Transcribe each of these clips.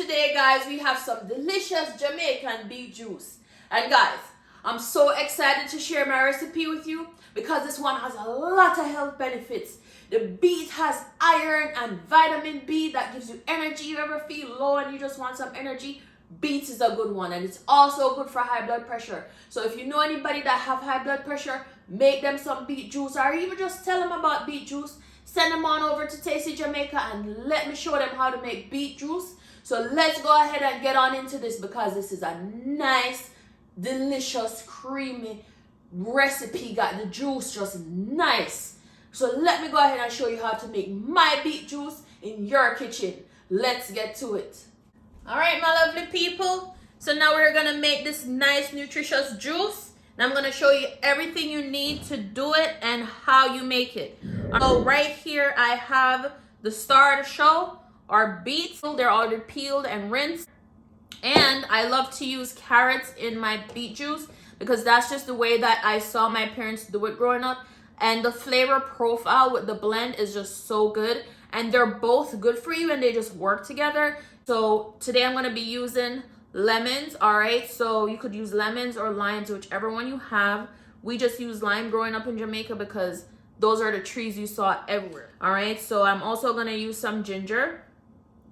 today, guys, we have some delicious Jamaican beet juice. And guys, I'm so excited to share my recipe with you because this one has a lot of health benefits. The beet has iron and vitamin B that gives you energy. You ever feel low and you just want some energy? Beets is a good one, and it's also good for high blood pressure. So if you know anybody that have high blood pressure, make them some beet juice, or even just tell them about beet juice. Send them on over to Tasty Jamaica and let me show them how to make beet juice. So let's go ahead and get on into this because this is a nice, delicious, creamy recipe. Got the juice just nice. So let me go ahead and show you how to make my beet juice in your kitchen. Let's get to it. All right, my lovely people. So now we're gonna make this nice, nutritious juice. And I'm gonna show you everything you need to do it and how you make it. So right here, I have the star of the show, our beets. They're already peeled and rinsed. And I love to use carrots in my beet juice because that's just the way that I saw my parents do it growing up. And the flavor profile with the blend is just so good. And they're both good for you and they just work together. So today I'm going to be using lemons, all right? So you could use lemons or limes, whichever one you have. We just use lime growing up in Jamaica because those are the trees you saw everywhere, all right? So I'm also going to use some ginger,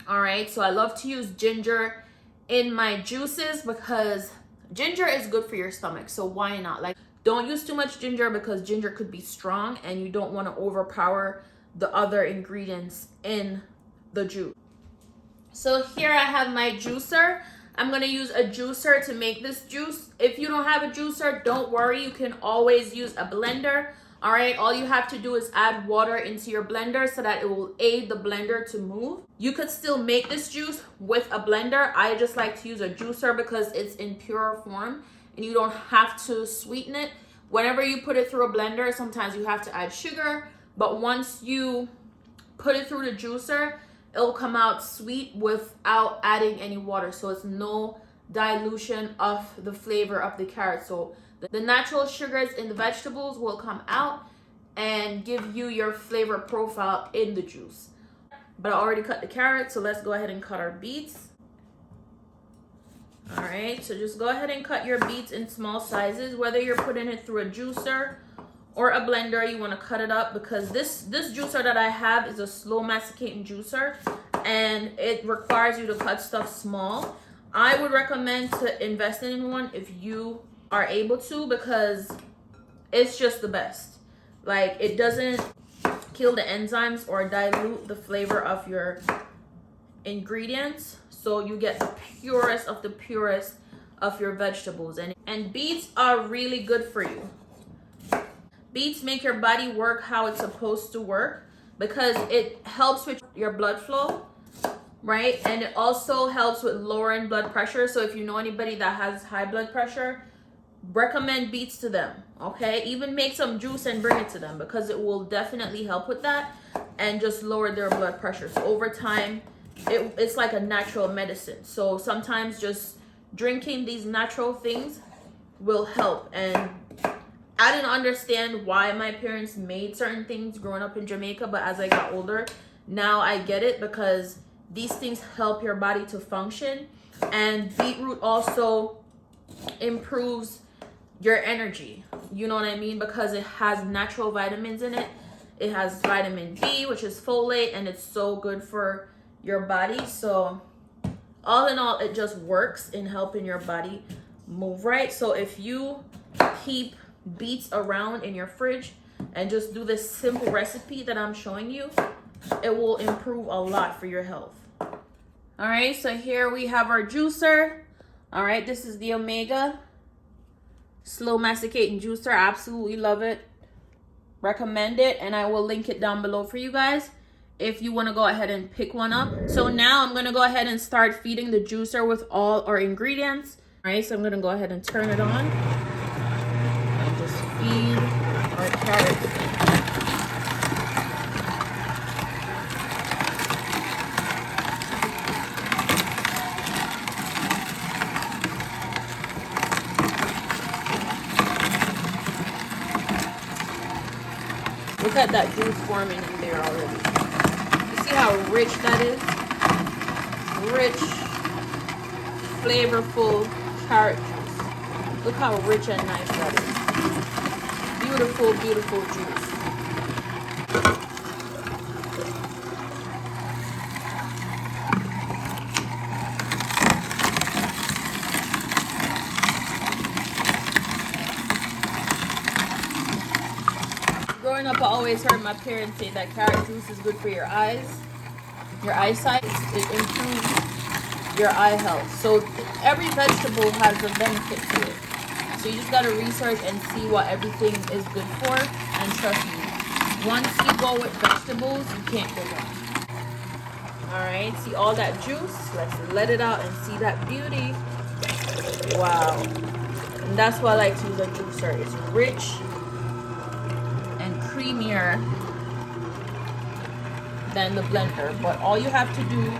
all right? So I love to use ginger in my juices because ginger is good for your stomach. So why not? Like, don't use too much ginger because ginger could be strong and you don't want to overpower the other ingredients in the juice. So here I have my juicer. I'm going to use a juicer to make this juice. If you don't have a juicer, don't worry. You can always use a blender. All right, all you have to do is add water into your blender so that it will aid the blender to move. You could still make this juice with a blender. I just like to use a juicer because it's in pure form and you don't have to sweeten it. Whenever you put it through a blender, sometimes you have to add sugar, but once you put it through the juicer, it'll come out sweet without adding any water. So it's no dilution of the flavor of the carrot. So the natural sugars in the vegetables will come out and give you your flavor profile in the juice. But I already cut the carrot, so let's go ahead and cut our beets. All right, so just go ahead and cut your beets in small sizes. Whether you're putting it through a juicer or a blender, you want to cut it up because this juicer that I have is a slow masticating juicer and it requires you to cut stuff small. I would recommend to invest in one if you are able to because it's just the best. Like, it doesn't kill the enzymes or dilute the flavor of your ingredients, so you get the purest of your vegetables. And beets are really good for you. Beets make your body work how it's supposed to work because it helps with your blood flow, right? And it also helps with lowering blood pressure. So if you know anybody that has high blood pressure, recommend beets to them, okay? Even make some juice and bring it to them because it will definitely help with that and just lower their blood pressure. So over time, it's like a natural medicine. So sometimes just drinking these natural things will help. And I didn't understand why my parents made certain things growing up in Jamaica, but as I got older, now I get it because these things help your body to function. And beetroot also improves your energy, you know what I mean, because it has natural vitamins in it. It has vitamin B, which is folate, and it's so good for your body. So all in all, it just works in helping your body move right. So if you keep beets around in your fridge and just do this simple recipe that I'm showing you, it will improve a lot for your health. All right, so here we have our juicer. All right, this is the Omega slow masticating juicer. I absolutely love it, recommend it, and I will link it down below for you guys if you want to go ahead and pick one up. So now I'm going to go ahead and start feeding the juicer with all our ingredients. All right, so I'm going to go ahead and turn it on and just feed our carrots. Look at that juice forming in there already. You see how rich that is? Rich, flavorful carrot juice. Look how rich and nice that is. Beautiful, beautiful juice. Growing up, I always heard my parents say that carrot juice is good for your eyes, your eyesight. It improves your eye health. So every vegetable has a benefit to it. So you just gotta research and see what everything is good for. And trust me, once you go with vegetables, you can't go wrong. All right, see all that juice? Let's let it out and see that beauty. Wow. And that's why I like to use a juicer. It's rich and creamier than the blender, but all you have to do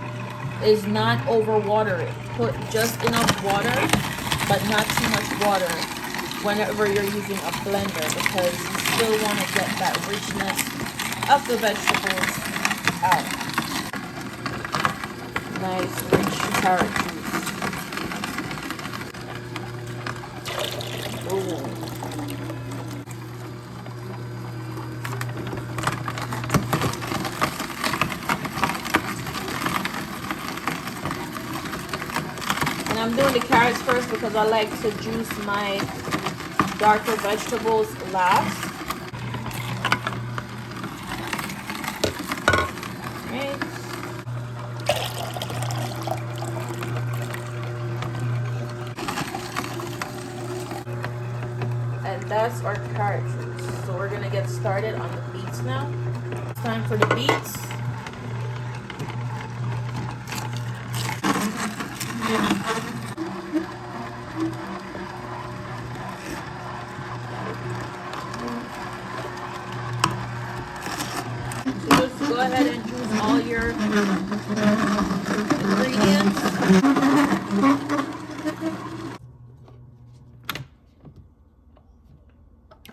is not overwater it. Put just enough water, but not too much water whenever you're using a blender, because you still want to get that richness of the vegetables out. Nice rich carrot juice. Ooh. I'm doing the carrots first because I like to juice my darker vegetables last. Right. And that's our carrot juice. So we're gonna get started on the beets now. It's time for the beets. Go ahead and juice all your ingredients.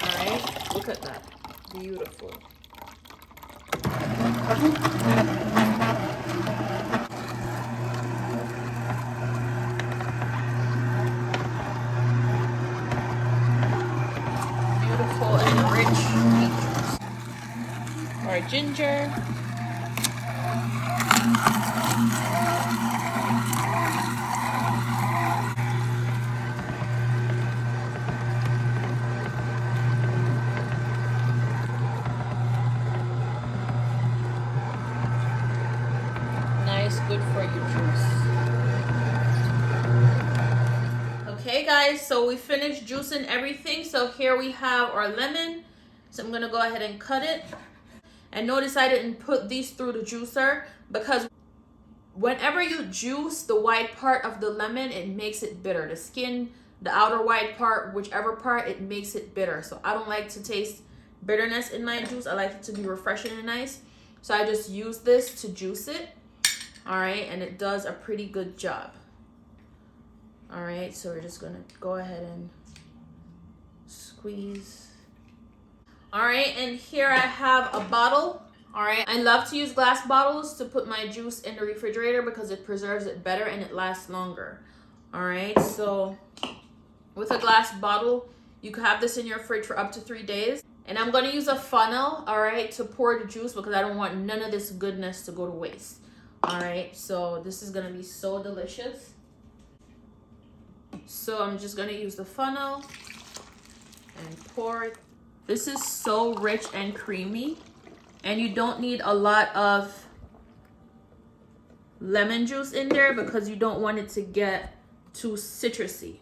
Alright, look at that. Beautiful. Beautiful and rich. Our ginger. Nice, good for you juice. Okay guys, so we finished juicing everything. So here we have our lemon. So I'm gonna go ahead and cut it. And notice I didn't put these through the juicer because whenever you juice the white part of the lemon, it makes it bitter. The skin, the outer white part, whichever part, it makes it bitter. So I don't like to taste bitterness in my juice. I like it to be refreshing and nice. So I just use this to juice it. All right, and it does a pretty good job. All right, so we're just gonna go ahead and squeeze. All right, and here I have a bottle. All right, I love to use glass bottles to put my juice in the refrigerator because it preserves it better and it lasts longer. All right, so with a glass bottle, you can have this in your fridge for up to 3 days. And I'm gonna use a funnel, all right, to pour the juice because I don't want none of this goodness to go to waste. All right, so this is gonna be so delicious. So I'm just gonna use the funnel and pour it. This is so rich and creamy, and you don't need a lot of lemon juice in there because you don't want it to get too citrusy.